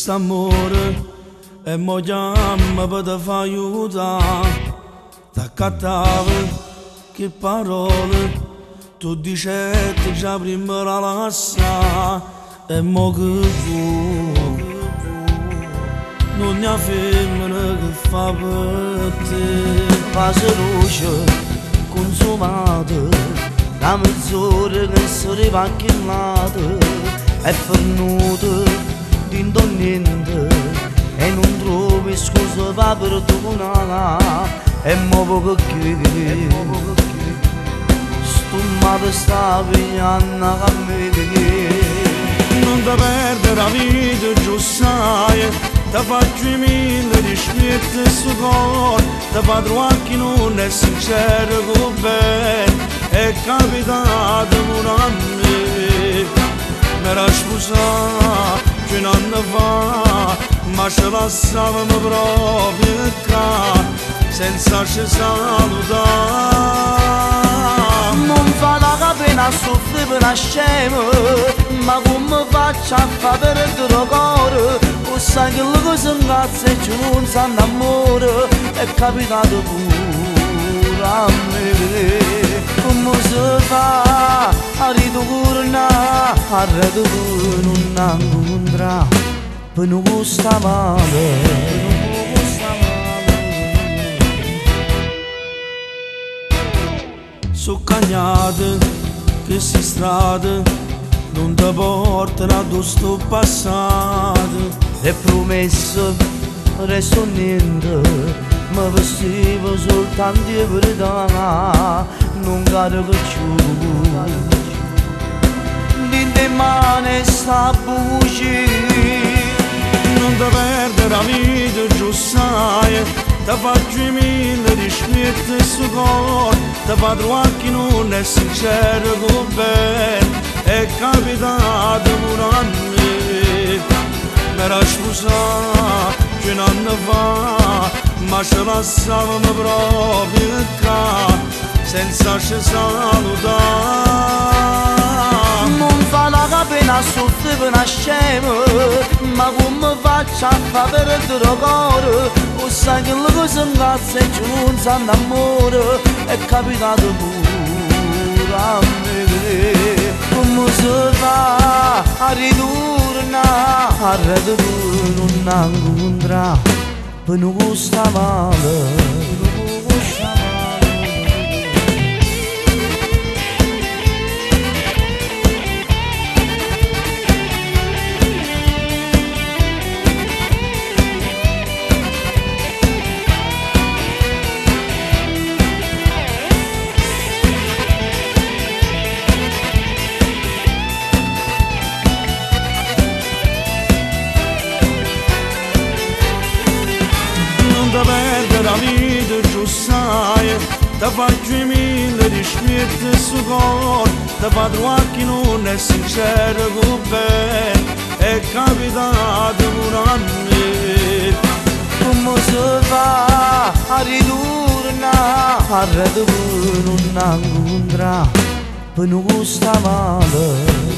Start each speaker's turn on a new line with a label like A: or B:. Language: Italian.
A: Quest'amore è mo chiama per te fa aiutare. T'accattavo che parole tu dicetti già prima la lascia. E mo che vuoi non ne femmina che fa per te.
B: Fase luce consumata da mezz'ora che si ripacchinata è venuta dentro niente e non trovi scusa per perdonare. E mo poco che stumata sta pigliando a me.
A: Non ti perdere la vita, giusto sai, ti faccio i mille rispetti su cuore, ti fa trovare chi non è sincero con me. È capitato pure a me, mi era sposata più un anno fa, ma ci lasciavamo proprio qua, senza ci salutare.
B: Non fa la pena soffrire per una scema, ma come faccio a fare per il tuo cuore? O sai che le cose ingazza e ci non sanno amore, è capitato pure a me. Come si fa a ritornare, a redere non incontrare, per non gusta male.
A: Su cagnate che si strade non ti portano a sto passato.
B: E promesso resto niente, mi vestivo soltanto di verità, non cado che più di te mani sta buci.
A: Non ti perdere la vita, giusto sai, ti faccio i mille rispetti su cuore, ti fa trovare chi non è sincero con me. È capitato pure a me, mi era sposata più un anno fa, ma ci lasciavamo proprio qua, senza ci salutare.
B: Non fa la pena soffrire per una scema, ma come faccio a fare per il tuo cuore? O sai che le cose ingazza e ci non sanno amore, è capitato pure a me. Come si fa a ritornare, a redere non incontrare, per non gusta male.
A: Non ti perdere la vita, giusto sai, ti faccio i mille rispetti su cuore, ti fa trovare chi non è sincero con me. È capitato pure a me.
B: Come si fa a ritornare, a redere non incontrare, per non gusta male.